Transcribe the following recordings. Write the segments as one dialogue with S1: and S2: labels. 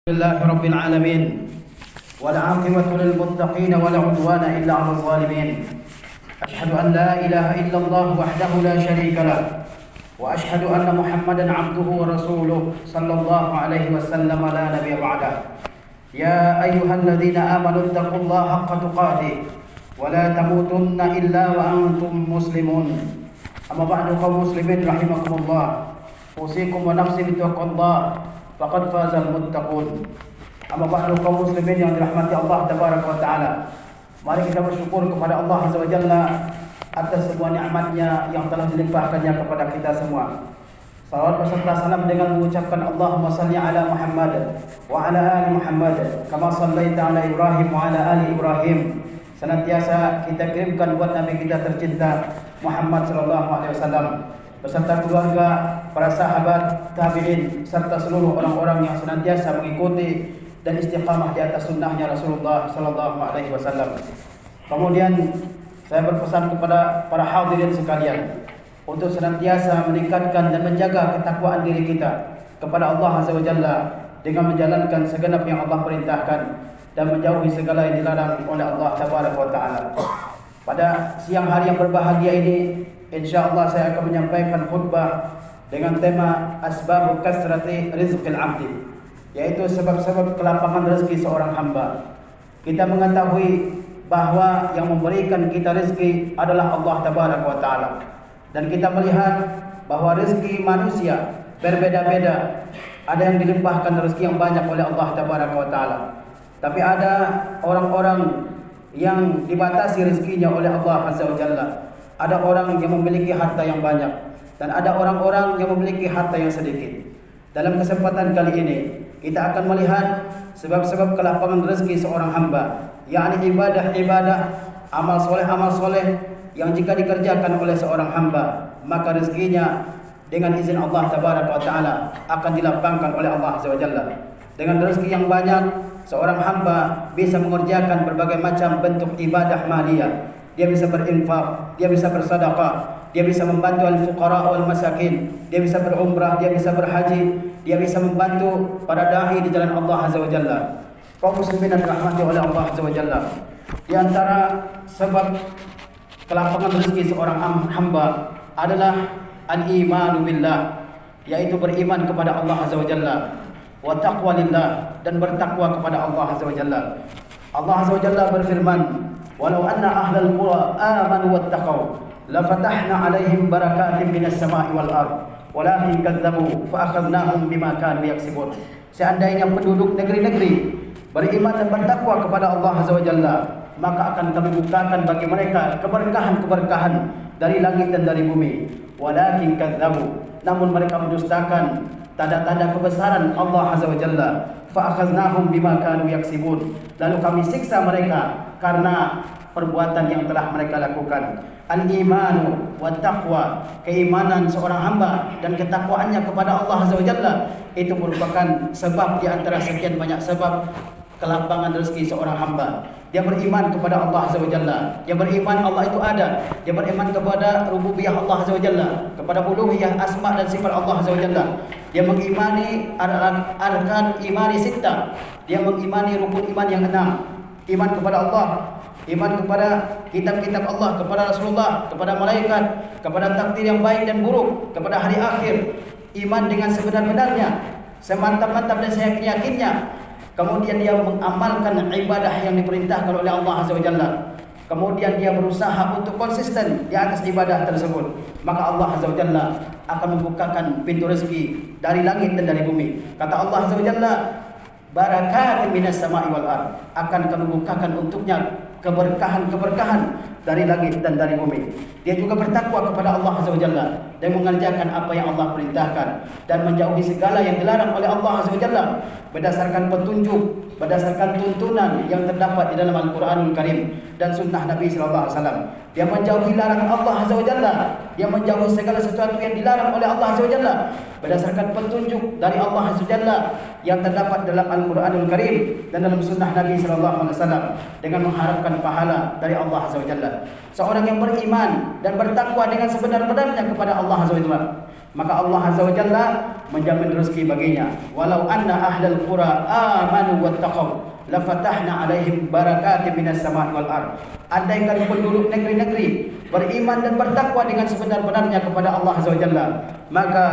S1: لله رب العالمين والعاقبة للمتقين ولا عدوان إلا على الظالمين. أشهد أن لا إله إلا الله وحده لا شريك له وأشهد أن محمدا عبده ورسوله صلى الله عليه وسلم لا نبي بعده. يا أيها الذين آمنوا اتقوا الله حق تقاته ولا تموتن إلا وأنتم مسلمون. أما بعد قوم مسلمين رحمكم الله، أوصيكم ونفسي بتقوى الله faqad fazal muttaqun. Amma ba'du kaum muslimin yang dirahmati Allah tabaraka wa taala. Mari kita bersyukur kepada Allah azza wa jalla atas semua nikmat-Nya yang telah dilimpahkannya kepada kita semua. Salawat beserta salam dengan mengucapkan Allahumma salli ala Muhammad wa ala ali Muhammad kama sallaita ala Ibrahim wa ala ali Ibrahim. Senantiasa kita kirimkan buat Nabi kita tercinta Muhammad sallallahu alaihi wasallam beserta keluarga, para sahabat, tabi'in, serta seluruh orang-orang yang senantiasa mengikuti dan istiqamah di atas sunnahnya Rasulullah sallallahu alaihi wasallam. Kemudian saya berpesan kepada para hadirin sekalian untuk senantiasa meningkatkan dan menjaga ketakwaan diri kita kepada Allah azza wa jalla dengan menjalankan segenap yang Allah perintahkan dan menjauhi segala yang dilarang oleh Allah tabaraka wa taala. Pada siang hari yang berbahagia ini, insyaallah saya akan menyampaikan khutbah dengan tema asbab kasrati rizqil abdi, yaitu sebab-sebab kelapangan rezeki seorang hamba. Kita mengetahui bahwa yang memberikan kita rezeki adalah Allah tabaraka wa taala, dan kita melihat bahwa rezeki manusia berbeda-beda. Ada yang dilimpahkan rezeki yang banyak oleh Allah tabaraka wa taala, tapi ada orang-orang yang dibatasi rezekinya oleh Allah azza wa jalla. Ada orang yang memiliki harta yang banyak dan ada orang-orang yang memiliki harta yang sedikit. Dalam kesempatan kali ini kita akan melihat sebab-sebab kelapangan rezeki seorang hamba, yakni ibadah-ibadah, amal soleh yang jika dikerjakan oleh seorang hamba, maka rezekinya dengan izin Allah tabaraka wa taala akan dilapangkan oleh Allah azza wa jalla. Dengan rezeki yang banyak, seorang hamba bisa mengerjakan berbagai macam bentuk ibadah maliyah. Dia bisa berinfak, dia bisa bersedekah, dia bisa membantu al-fuqara wal masakin, dia bisa berumrah, dia bisa berhaji, dia bisa membantu para dai di jalan Allah azza wa jalla. Kaum muslimin yang dirahmati oleh Allah azza wa jalla, di antara sebab kelapangan rezeki seorang hamba adalah al-imanu billah, yaitu beriman kepada Allah azza wa jalla, wa taqwa lillah, dan bertakwa kepada Allah azza wa jalla. Allah azza wa jalla berfirman, walau anna ahlal qura amanu wattaqau lafatahna alaihim barakatin minas sama'i wal ard walakin kadzabu fa akhadnahum bima kanu yaksibun. Seandainya penduduk negeri-negeri beriman dan bertakwa kepada Allah azza wa jalla, maka akan kami bukakan bagi mereka keberkahan-keberkahan dari langit dan dari bumi. Walakin kadzabu, namun mereka mendustakan tanda-tanda kebesaran Allah azza wa jalla. Fa akhadnahum bima kanu yaksibun, lalu kami siksa mereka karena perbuatan yang telah mereka lakukan. Al-imanu wa taqwa, keimanan seorang hamba dan ketakwaannya kepada Allah azza wa jalla, itu merupakan sebab di antara sekian banyak sebab kelapangan rezeki seorang hamba. Dia beriman kepada Allah azza wa jalla, dia beriman Allah itu ada, dia beriman kepada rububiyah Allah azza wa jalla, kepada uluhiyah asma dan sifat Allah azza wa jalla. Dia mengimani arkan imani sittah, dia mengimani rukun iman yang 6. Iman kepada Allah, iman kepada kitab-kitab Allah, kepada Rasulullah, kepada malaikat, kepada takdir yang baik dan buruk, kepada hari akhir. Iman dengan sebenar-benarnya, semantap-mantap dan seyakin-yakinnya. Kemudian dia mengamalkan ibadah yang diperintahkan oleh Allah azza wa jalla. Kemudian dia berusaha untuk konsisten di atas ibadah tersebut, maka Allah azza wa jalla akan membukakan pintu rezeki dari langit dan dari bumi. Kata Allah azza wa jalla, barakatin minas sama'i wal ard, akan kami bukakan untuknya keberkahan-keberkahan dari langit dan dari bumi. Dia juga bertakwa kepada Allah azza wa jalla dan mengerjakan apa yang Allah perintahkan dan menjauhi segala yang dilarang oleh Allah azza wa jalla berdasarkan petunjuk, berdasarkan tuntunan yang terdapat di dalam Al-Qur'anul Karim dan sunnah Nabi sallallahu alaihi wasallam. Dia menjauhi larangan Allah azza wa jalla Dia menjauhi segala sesuatu yang dilarang oleh Allah Azza wa Jalla berdasarkan petunjuk dari Allah Azza wa Jalla yang terdapat dalam Al-Quranul Karim dan dalam sunnah Nabi sallallahu alaihi wasallam, dengan mengharapkan pahala dari Allah Azza wa Jalla. Seorang yang beriman dan bertakwa dengan sebenar-benarnya kepada Allah Azza wa Jalla, maka Allah Azza wa Jalla menjamin rezeki baginya. Walau anna ahlal qura amanu wattaqau lafatahna alaihim barakatin minas sama'i wal ard. Andaikan penduduk negeri-negeri beriman dan bertakwa dengan sebenar-benarnya kepada Allah Azza wa Jalla, maka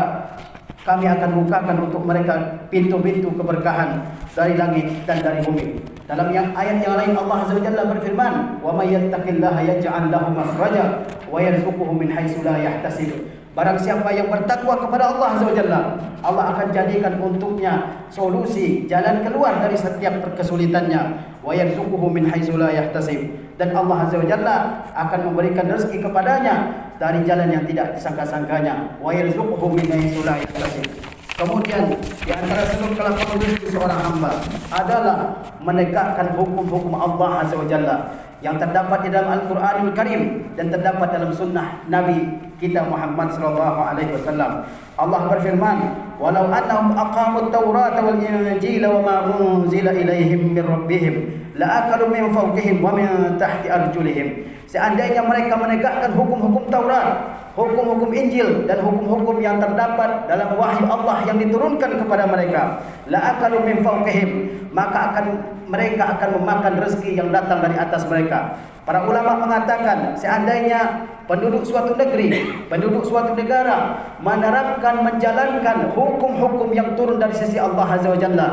S1: kami akan bukakan untuk mereka pintu-pintu keberkahan dari langit dan dari bumi. Dalam ayat yang lain Allah Azza wa Jalla berfirman, "Wa may yattaqillaha yaj'al lahu makhraja wa yarzuquhu min haitsu la yahtasib." Barang siapa yang bertakwa kepada Allah Azza wa Jalla, Allah akan jadikan untuknya solusi, jalan keluar dari setiap kesulitannya. Wa yarzuquhu min haitsu la yahtasib. Dan Allah Azza wa Jalla akan memberikan rezeki kepadanya dari jalan yang tidak disangka-sangkanya. Wa yarzuquhu min haitsu la yahtasib. Kemudian di antara sebab kelapangan rezeki seorang hamba adalah menegakkan hukum-hukum Allah Azza wa Jalla yang terdapat di dalam Al-Quranul Karim dan terdapat dalam sunnah Nabi kita Muhammad sallallahu alaihi wasallam. Allah berfirman, "Walau annahum aqamut Taurata wal Injila wa ma unzila ilaihim min rabbihim la'akalu min fawqihim wa min tahti arjulihim." Seandainya mereka menegakkan hukum-hukum Taurat, hukum-hukum Injil dan hukum-hukum yang terdapat dalam wahyu Allah yang diturunkan kepada mereka, la'akalu min fawqihim, maka mereka akan memakan rezeki yang datang dari atas mereka. Para ulama mengatakan, seandainya penduduk suatu negeri, penduduk suatu negara menerapkan, menjalankan hukum-hukum yang turun dari sisi Allah Azza wa Jalla,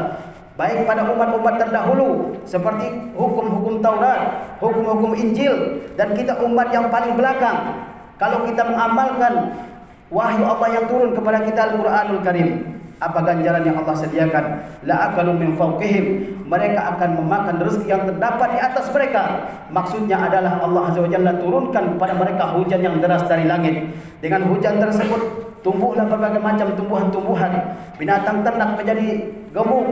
S1: baik pada umat-umat terdahulu seperti hukum-hukum Taurat, hukum-hukum Injil, dan kita umat yang paling belakang, kalau kita mengamalkan wahyu Allah yang turun kepada kita Al-Quranul Karim, apa ganjaran yang Allah sediakan? La'akalu min fawqihim, mereka akan memakan rezeki yang terdapat di atas mereka. Maksudnya adalah Allah Azza wa Jalla turunkan kepada mereka hujan yang deras dari langit. Dengan hujan tersebut tumbuhlah berbagai macam tumbuhan-tumbuhan, binatang ternak menjadi gemuk,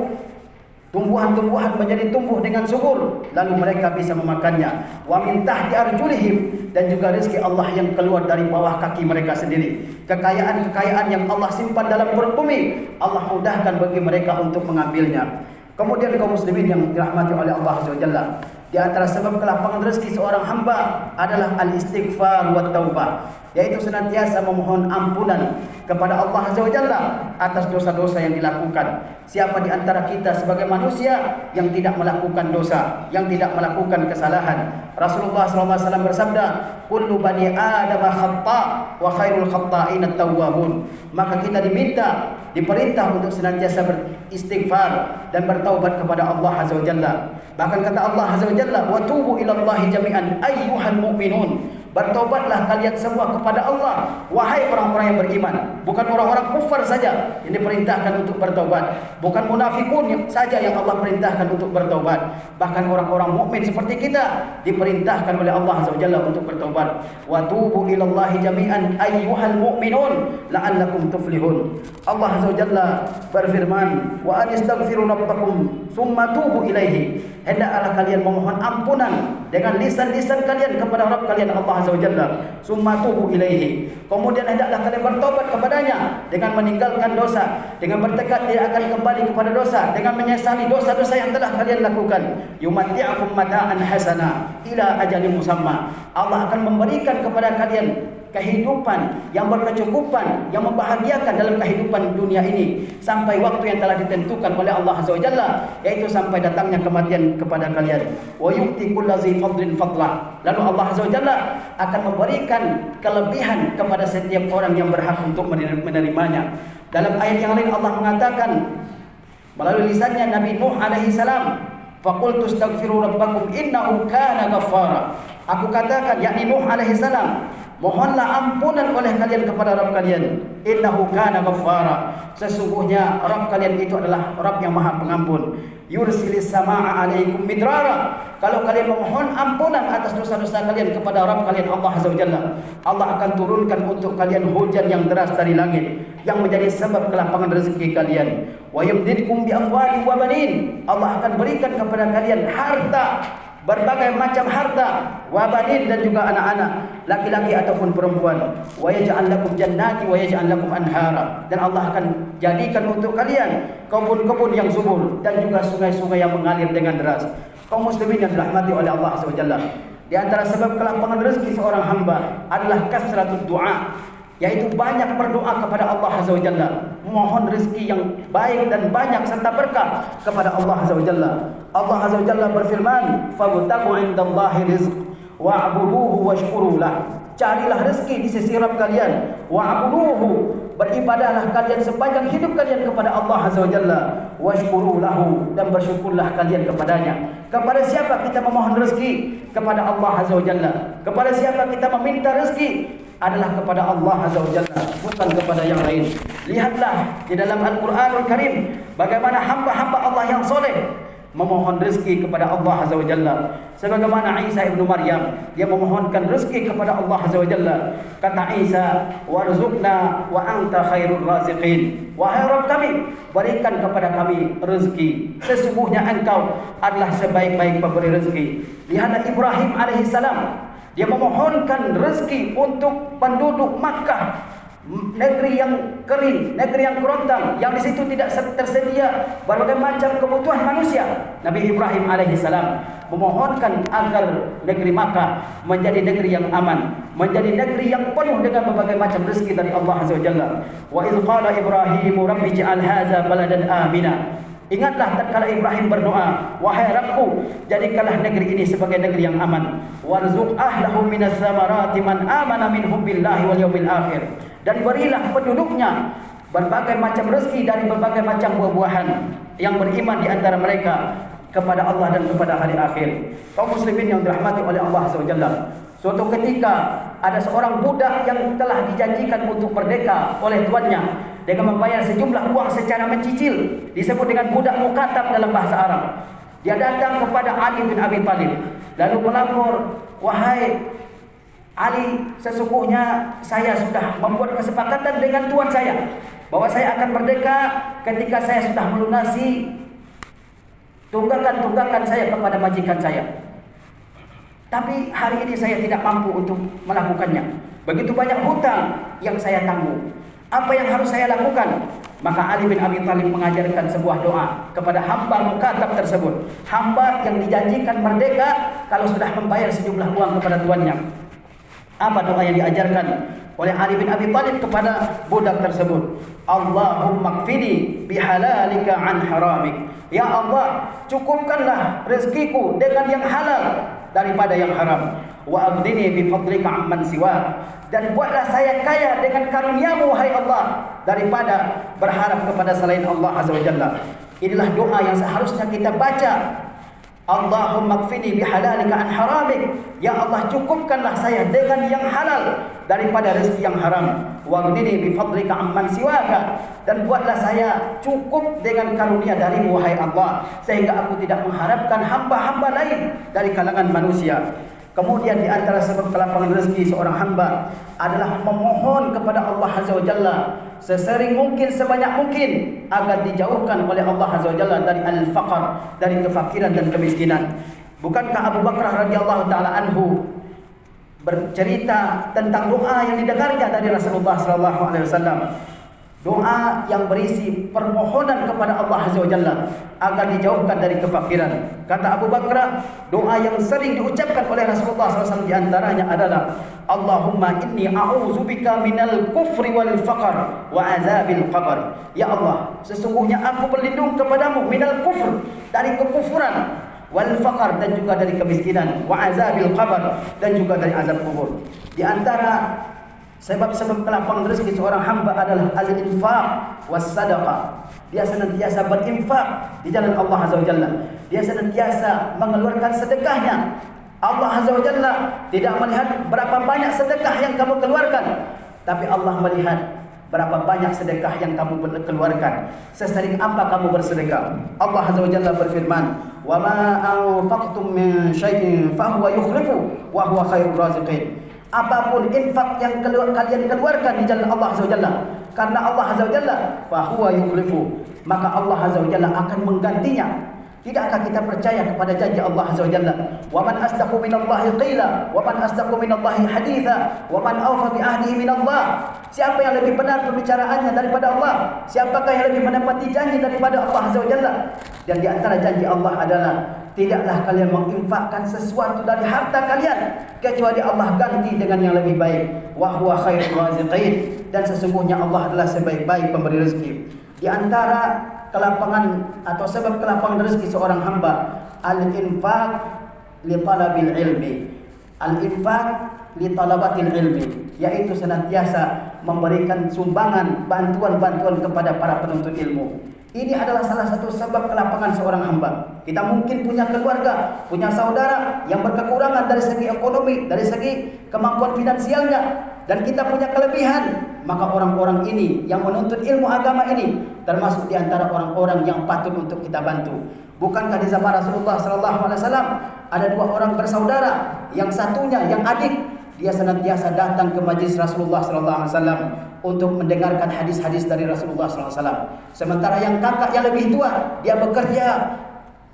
S1: tumbuhan-tumbuhan menjadi tumbuh dengan subur, lalu mereka bisa memakannya. Wa min tahti arjulihim, dan juga rezeki Allah yang keluar dari bawah kaki mereka sendiri. Kekayaan-kekayaan yang Allah simpan dalam perut bumi, Allah mudahkan bagi mereka untuk mengambilnya. Kemudian kaum muslimin yang dirahmati oleh Allah Azza wa Jalla, di antara sebab kelapangan rezeki seorang hamba adalah al-istighfar wa taubah, yaitu senantiasa memohon ampunan kepada Allah Azza wa Jalla atas dosa-dosa yang dilakukan. Siapa di antara kita sebagai manusia yang tidak melakukan dosa, yang tidak melakukan kesalahan? Rasulullah SAW bersabda, "Kullu bani Adam khata' wa khairul khata'in at-tawwabun." Maka kita diperintah untuk senantiasa beristighfar dan bertaubat kepada Allah Azza wa Jalla. Bahkan kata Allah Azza wa Jalla, "Wa tubu ilallahi jami'an ayyuhal mu'minun." Bertobatlah kalian semua kepada Allah, wahai orang-orang yang beriman. Bukan orang-orang kufar saja yang diperintahkan untuk bertobat, bukan munafikun saja yang Allah perintahkan untuk bertobat. Bahkan orang-orang mukmin seperti kita diperintahkan oleh Allah Azza wa Jalla untuk bertobat. Wa tubu ilallahi jami'an ayyuhal mu'minun la'allakum tuflihun. Allah Azza wa Jalla berfirman, "Wa anistaghfiru rabbakum tsumma tubu ilaihi." Hendaklah kalian memohon ampunan dengan lisan-lisan kalian kepada Rabb kalian Allah Azza wa Jalla, summa tubu ilaihi. Kemudian hendaklah kalian bertobat kepadanya dengan meninggalkan dosa, dengan bertekad tidak akan kembali kepada dosa, dengan menyesali dosa-dosa yang telah kalian lakukan. Yumatti'akum mata'an hasana ila ajalin musamma. Allah akan memberikan kepada kalian kehidupan yang berkecukupan, yang membahagiakan dalam kehidupan dunia ini sampai waktu yang telah ditentukan oleh Allah Azza wa Jalla, yaitu sampai datangnya kematian kepada kalian. Wa yu'ti kulladzi fadlin fadlah. Lalu Allah Azza wa Jalla akan memberikan kelebihan kepada setiap orang yang berhak untuk menerimanya. Dalam ayat yang lain Allah mengatakan melalui lisannya Nabi Nuh alaihi salam, "Faqultu astaghfiru rabbakum innahu kana ghaffara." Aku katakan, yakni Nuh alaihi salam, mohonlah ampunan oleh kalian kepada Rabb kalian. Innahu kana ghaffara. Sesungguhnya Rabb kalian itu adalah Rabb yang Maha Pengampun. Yursilis samaa'a 'alaikum midrara. Kalau kalian memohon ampunan atas dosa-dosa kalian kepada Rabb kalian Allah Azza wa Jalla, Allah akan turunkan untuk kalian hujan yang deras dari langit yang menjadi sebab kelapangan rezeki kalian. Wa yumdidkum bi amwalin wa banin. Allah akan berikan kepada kalian harta berbagai macam harta, wa banin dan juga anak-anak, laki-laki ataupun perempuan. Wa yaj'al lakum jannati wa yaj'al lakum anhara. Dan Allah akan jadikan untuk kalian kebun-kebun yang subur dan juga sungai-sungai yang mengalir dengan deras. Kaum muslimin yang dirahmati oleh Allah Subhanahu wa taala, di antara sebab kelapangan rezeki seorang hamba adalah kasratud du'a, yaitu banyak berdoa kepada Allah Azza wa Jalla, mohon rezeki yang baik dan banyak serta berkah kepada Allah Azza wa Jalla. Allah Azza wa Jalla berfirman, "Fabtaghu 'indallahi rizq wa'buduhu washkuru lah." Carilah rezeki di sisi Rabb kalian, wa'buduhu, beribadahlah kalian sepanjang hidup kalian kepada Allah Azza wa Jalla, washkuru lahu, dan bersyukurlah kalian kepadanya. Kepada siapa kita memohon rezeki? Kepada Allah Azza wa Jalla. Kepada siapa kita meminta rezeki? Adalah kepada Allah Azza wa Jalla, bukan kepada yang lain. Lihatlah di dalam Al-Quranul Karim bagaimana hamba-hamba Allah yang soleh memohon rezeki kepada Allah Azza wa Jalla. Sebagaimana Isa ibnu Maryam, dia memohonkan rezeki kepada Allah Azza wa Jalla. Kata Isa, "Warzuqna wa anta khairur raziqin." Wahai Rabb kami, berikan kepada kami rezeki, sesungguhnya Engkau adalah sebaik-baik pemberi rezeki. Lihatlah Ibrahim alaihissalam, dia memohonkan rezeki untuk penduduk Makkah, negeri yang kering, negeri yang kerontang, yang di situ tidak tersedia berbagai macam kebutuhan manusia. Nabi Ibrahim alaihissalam memohonkan agar negeri Makkah menjadi negeri yang aman, menjadi negeri yang penuh dengan berbagai macam rezeki dari Allah Azza wa Jalla. Wa idz qala Ibrahim rabbi ij'al hadza baladan amina. Ingatlah tatkala Ibrahim berdoa, wahai Rabbku, jadikanlah negeri ini sebagai negeri yang aman. Warzuq ahlahum minas samarati man amana minhum billahi wal yawmil akhir. Dan berilah penduduknya berbagai macam rezeki dari berbagai macam buah-buahan yang beriman di antara mereka kepada Allah dan kepada hari akhir. Kaum muslimin yang dirahmati oleh Allah Subhanahu wa taala, suatu ketika ada seorang budak yang telah dijanjikan untuk merdeka oleh tuannya dengan membayar sejumlah uang secara mencicil, disebut dengan budak mukatab dalam bahasa Arab. Dia datang kepada Ali bin Abi Thalib lalu melapor, wahai Ali, sesungguhnya saya sudah membuat kesepakatan dengan tuan saya bahwa saya akan merdeka ketika saya sudah melunasi tunggakan-tunggakan saya kepada majikan saya. Tapi hari ini saya tidak mampu untuk melakukannya. Begitu banyak hutang yang saya tanggung. Apa yang harus saya lakukan? Maka Ali bin Abi Thalib mengajarkan sebuah doa kepada hamba mukatab tersebut. Hamba yang dijanjikan merdeka kalau sudah membayar sejumlah uang kepada tuannya. Apa doa yang diajarkan oleh Ali bin Abi Thalib kepada budak tersebut? Allahumma kfini bihalalika an haramik. Ya Allah, cukupkanlah rezekiku dengan yang halal daripada yang haram. Wa aghdini bi fadlika amman siwak. Dan buatlah saya kaya dengan karuniamu wahai Allah daripada berharap kepada selain Allah Azza wa Jalla. Inilah doa yang seharusnya kita baca. Allahumma kfini bihalalika an haramik. Ya Allah, cukupkanlah saya dengan yang halal daripada rezeki yang haram. Waghdini bi fadlika amman siwaka. Dan buatlah saya cukup dengan karunia darimu wahai Allah, sehingga aku tidak mengharapkan hamba-hamba lain dari kalangan manusia. Kemudian di antara sebab kelapangan rezeki seorang hamba adalah memohon kepada Allah Azza wa Jalla sesering mungkin, sebanyak mungkin, agar dijauhkan oleh Allah Azza wa Jalla dari al-faqr, dari kefakiran dan kemiskinan. Bukankah Abu Bakar radhiyallahu taala anhu bercerita tentang doa yang didengarnya dari Rasulullah sallallahu alaihi wasallam? Doa yang berisi permohonan kepada Allah Azza wa Jalla agar dijauhkan dari kefakiran. Kata Abu Bakar, doa yang sering diucapkan oleh Rasulullah SAW di antaranya adalah Allahumma inni a'udzubika minal kufri wal faqr wa azabil qabr. Ya Allah, sesungguhnya aku berlindung kepadamu minal kufr, dari kekufuran, wal faqr, dan juga dari kemiskinan, wa azabil qabr, dan juga dari azab kubur. Di antara sebab-sebab kelapangan rezeki seorang hamba adalah al-infaq was sadaqah. Dia senantiasa berinfak di jalan Allah Azza wa Jalla. Dia senantiasa mengeluarkan sedekahnya. Allah Azza wa Jalla tidak melihat berapa banyak sedekah yang kamu keluarkan, tapi Allah melihat berapa banyak sedekah yang kamu keluarkan, sesering apa kamu bersedekah. Allah Azza wa Jalla berfirman, "Wa ma anfaqtum min syai'in fa huwa yukhlifu wa huwa khairur raziqin." Apapun infak yang kalian keluarkan di jalan Allah Azza wa Jalla, karena Allah Azza wa Jalla, fa huwa yukhlifu, maka Allah Azza wa Jalla akan menggantinya. Tidakkah kita percaya kepada janji Allah Azza wa Jalla? Wa man asdaqu minallahi qila, wa man asdaqu minallahi haditha, wa man awfa bi ahdihi minallah. Siapa yang lebih benar pembicaraannya daripada Allah? Siapakah yang lebih menepati janji daripada Allah Azza wa Jalla? Dan di antara janji Allah adalah tidaklah kalian menginfakkan sesuatu dari harta kalian kecuali Allah ganti dengan yang lebih baik. Wa huwa khairur raziqin. Dan sesungguhnya Allah adalah sebaik-baik pemberi rezeki. Di antara kelapangan atau sebab kelapangan rezeki seorang hamba, al-infaq li talabil ilmi. Al-infaq li talabatil ilmi, yaitu senantiasa memberikan sumbangan, bantuan-bantuan kepada para penuntut ilmu. Ini adalah salah satu sebab kelapangan seorang hamba. Kita mungkin punya keluarga, punya saudara yang berkekurangan dari segi ekonomi, dari segi kemampuan finansialnya, dan kita punya kelebihan. Maka orang-orang ini yang menuntut ilmu agama ini termasuk di antara orang-orang yang patut untuk kita bantu. Bukankah di zaman Rasulullah SAW ada dua orang bersaudara, yang satunya, yang adik, dia senantiasa datang ke majlis Rasulullah SAW untuk mendengarkan hadis-hadis dari Rasulullah SAW. Sementara yang kakak yang lebih tua, dia bekerja.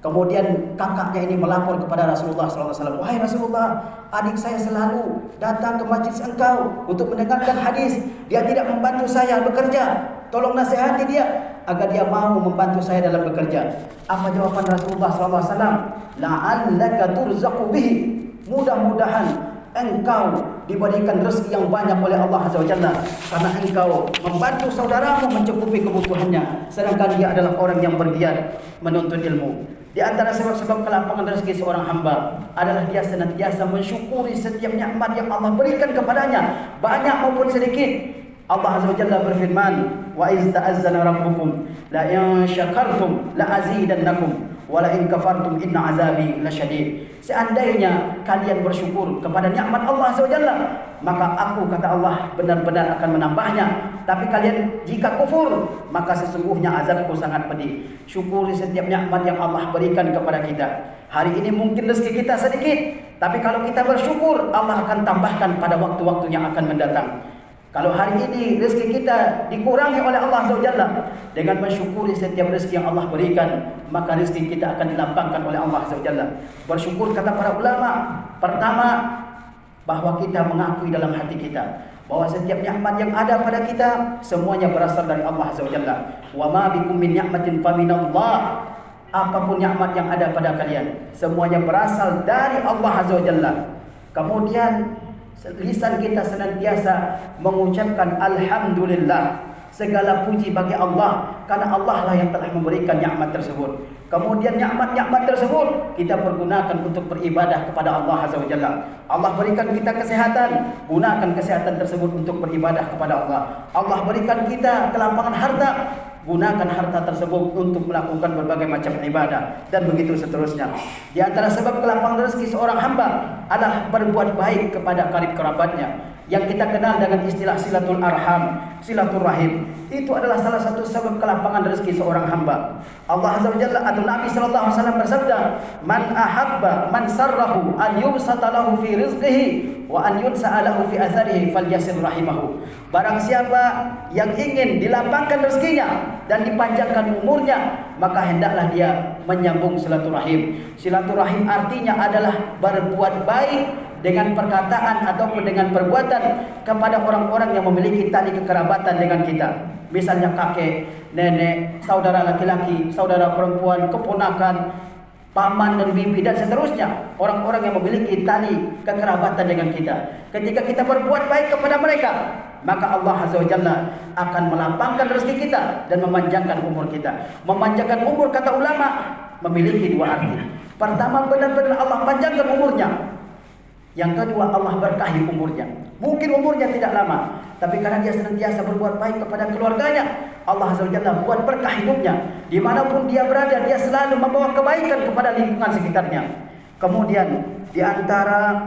S1: Kemudian kakaknya ini melapor kepada Rasulullah SAW. Wahai Rasulullah, adik saya selalu datang ke majlis engkau untuk mendengarkan hadis. Dia tidak membantu saya bekerja. Tolong nasihati dia agar dia mau membantu saya dalam bekerja. Apa jawaban Rasulullah SAW? La'allaka turzaqu bihi. Mudah-mudahan engkau diberikan rezeki yang banyak oleh Allah Azza wa Jalla karena engkau membantu saudaramu mencukupi kebutuhannya, sedangkan dia adalah orang yang bergiat menuntut ilmu. Di antara sebab-sebab kelapangan rezeki seorang hamba adalah dia senantiasa mensyukuri setiap nikmat yang Allah berikan kepadanya, banyak maupun sedikit. Allah Azza wa Jalla berfirman, "Wa iz ta'azzana rabbukum la in syakartum la azidannakum wa la in kafartum inna azabi lasyadid." Seandainya kalian bersyukur kepada nikmat Allah Azza wa Jalla, maka aku, kata Allah, benar-benar akan menambahnya. Tapi kalian jika kufur, maka sesungguhnya azabku sangat pedih. Syukuri setiap nikmat yang Allah berikan kepada kita. Hari ini mungkin rezeki kita sedikit, tapi kalau kita bersyukur, Allah akan tambahkan pada waktu-waktu yang akan mendatang. Kalau hari ini rezeki kita dikurangi oleh Allah Azza wa Jalla, dengan mensyukuri setiap rezeki yang Allah berikan, maka rezeki kita akan dilapangkan oleh Allah Azza wa Jalla. Bersyukur, kata para ulama, pertama bahwa kita mengakui dalam hati kita bahwa setiap nikmat yang ada pada kita semuanya berasal dari Allah Azza wa Jalla. Wa ma bikum min ni'matin fa minallah. Apapun nikmat yang ada pada kalian semuanya berasal dari Allah Azza wa Jalla. Kemudian lisan kita senantiasa mengucapkan alhamdulillah, segala puji bagi Allah, karena Allah lah yang telah memberikan nikmat tersebut. Kemudian nikmat-nikmat tersebut kita pergunakan untuk beribadah kepada Allah Azza wa Jalla. Allah berikan kita kesehatan, gunakan kesehatan tersebut untuk beribadah kepada Allah. Allah berikan kita kelapangan harta, gunakan harta tersebut untuk melakukan berbagai macam ibadah, dan begitu seterusnya. Di antara sebab kelapangan rezeki seorang hamba adalah berbuat baik kepada karib kerabatnya, yang kita kenal dengan istilah silatul arham, silaturrahim. Itu adalah salah satu sebab kelapangan rezeki seorang hamba. Allah Azza wa Jalla atau Nabi sallallahu alaihi wasallam bersabda, "Man ahabba man sarrahu an yubsata lahu fi rizqihi wa an yunsa'a lahu fi atharihi falyasil rahimahu." Barang siapa yang ingin dilapangkan rezekinya dan dipanjangkan umurnya, maka hendaklah dia menyambung silaturahim. Silaturahim artinya adalah berbuat baik dengan perkataan ataupun dengan perbuatan kepada orang-orang yang memiliki tali kekerabatan dengan kita. Misalnya kakek, nenek, saudara laki-laki, saudara perempuan, keponakan, paman dan bibi, dan seterusnya. Orang-orang yang memiliki tali kekerabatan dengan kita. Ketika kita berbuat baik kepada mereka, maka Allah Azza wa Jalla akan melapangkan rezeki kita dan memanjangkan umur kita. Memanjangkan umur, kata ulama, memiliki dua arti. Pertama, benar-benar Allah panjangkan umurnya. Yang kedua, Allah berkahi umurnya. Mungkin umurnya tidak lama, tapi karena dia senantiasa berbuat baik kepada keluarganya, Allah Azza wa Jalla buat berkah hidupnya. Dimanapun dia berada, dia selalu membawa kebaikan kepada lingkungan sekitarnya. Kemudian, di antara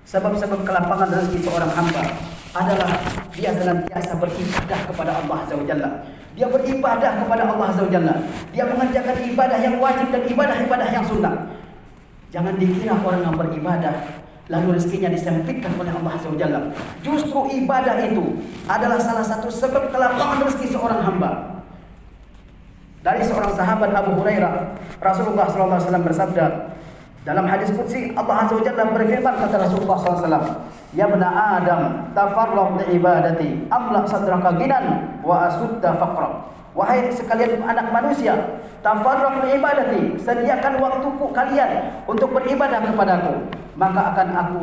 S1: sebab-sebab kelapangan rezeki seorang hamba adalah dia senantiasa beribadah kepada Allah Azza wa Jalla. Dia beribadah kepada Allah Azza wa Jalla. Dia mengerjakan ibadah yang wajib dan ibadah-ibadah yang sunnah. Jangan dikira orang yang beribadah lalu rezekinya disempitkan oleh Allah Azza wa Jalla. Justru ibadah itu adalah salah satu sebab kelapangan rezeki seorang hamba. Dari seorang sahabat Abu Hurairah, Rasulullah SAW bersabda dalam hadis qudsi, Allah Azza wa Jalla berfirman, kata Rasulullah SAW, "Ya bani Adam, tafarraq li ibadati, amla sadraka ginan wa asudda faqra." Wahai sekalian anak manusia, tafarraq li ibadati, sediakan waktuku kalian untuk beribadah kepadaku, maka akan aku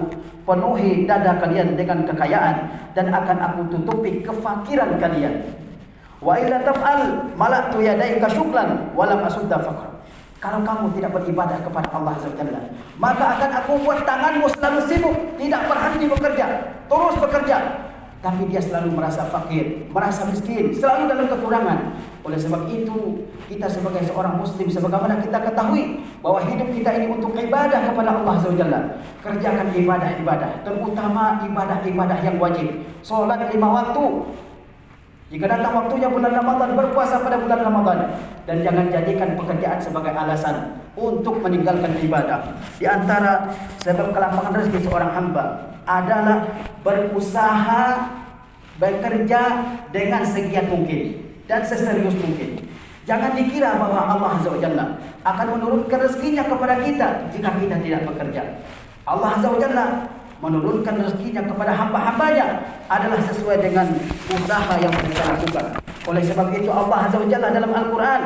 S1: penuhi dada kalian dengan kekayaan dan akan aku tutupi kefakiran kalian. Wa illa taf'al mala'tu yadaika syukran wa lam asudda faqra. Kalau kamu tidak beribadah kepada Allah Azza wa Jalla, maka akan aku buat tanganmu selalu sibuk, tidak berhenti bekerja, terus bekerja. Tapi dia selalu merasa fakir, merasa miskin, selalu dalam kekurangan. Oleh sebab itu, kita sebagai seorang muslim, sebagaimana kita ketahui bahwa hidup kita ini untuk ibadah kepada Allah Azza wa Jalla. Kerjakan ibadah-ibadah, terutama ibadah-ibadah yang wajib. Salat 5 waktu. Jika datang waktunya bulan Ramadan, berpuasa pada bulan Ramadan. Dan jangan jadikan pekerjaan sebagai alasan untuk meninggalkan ibadah. Di antara sebab kelapangan rezeki seorang hamba adalah berusaha bekerja dengan segiat mungkin dan seserius mungkin. Jangan dikira bahwa Allah Azza wa Jalla akan menurunkan rezekinya kepada kita jika kita tidak bekerja. Allah Azza wa Jalla menurunkan rezekinya kepada hamba-hambanya adalah sesuai dengan usaha yang kita lakukan. Oleh sebab itu Allah Azza wa Jalla dalam Al-Quran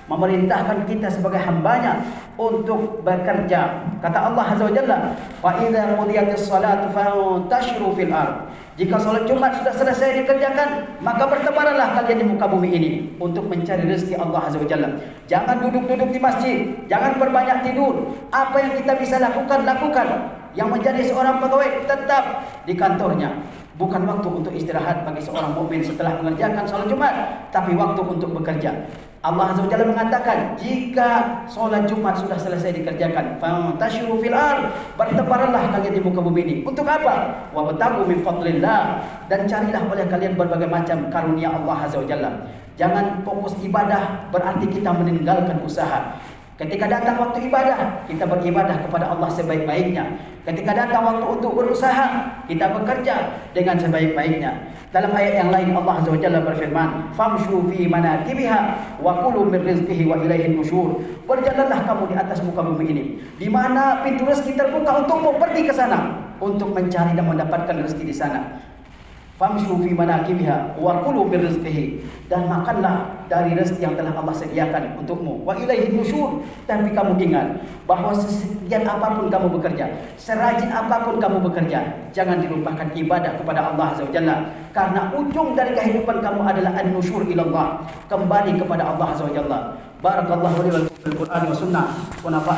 S1: memerintahkan kita sebagai hambanya untuk bekerja. Kata Allah Azza wa Jalla, "Wa idza qudiyatis salatu fantashiru fil ardh." Jika salat Jumat sudah selesai dikerjakan, maka bertebaranlah kalian di muka bumi ini untuk mencari rezeki Allah Azza wa Jalla. Jangan duduk-duduk di masjid, jangan berbanyak tidur. Apa yang kita bisa lakukan, lakukan. Yang menjadi seorang pegawai tetap di kantornya. Bukan waktu untuk istirahat bagi seorang mukmin setelah mengerjakan salat Jumat, tapi waktu untuk bekerja. Allah Azza wa Jalla mengatakan, jika salat Jumat sudah selesai dikerjakan, fantashiru fil ardh, bertebaranlah kalian di muka bumi ini. Untuk apa? Wa batagu min fadlillah, dan carilah oleh kalian berbagai macam karunia Allah Azza wa Jalla. Jangan fokus ibadah berarti kita meninggalkan usaha. Ketika datang waktu ibadah, kita beribadah kepada Allah sebaik-baiknya. Ketika datang waktu untuk berusaha, kita bekerja dengan sebaik-baiknya. Dalam ayat yang lain Allah Azza wa Jalla berfirman, "Famshu fi manakibiha wa kulu min rizqihi wa ilaihin nusyur." Berjalanlah kamu di atas muka bumi ini, di mana pintu rezeki terbuka untukmu, pergi ke sana untuk mencari dan mendapatkan rezeki di sana. Famshu fi manakibiha wa kulu min rizqihi, dan makanlah dari rezeki yang telah Allah sediakan untukmu. Wa ilaihi nusyur, tapi kamu ingat bahwa sesekian apapun kamu bekerja, serajin apapun kamu bekerja, jangan dilupakan ibadah kepada Allah Azza wa Jalla, karena ujung dari kehidupan kamu adalah an-nusyur ila Allah, kembali kepada Allah Azza wa Jalla. Barakallahu li wal Qur'an wa sunnah wa nafa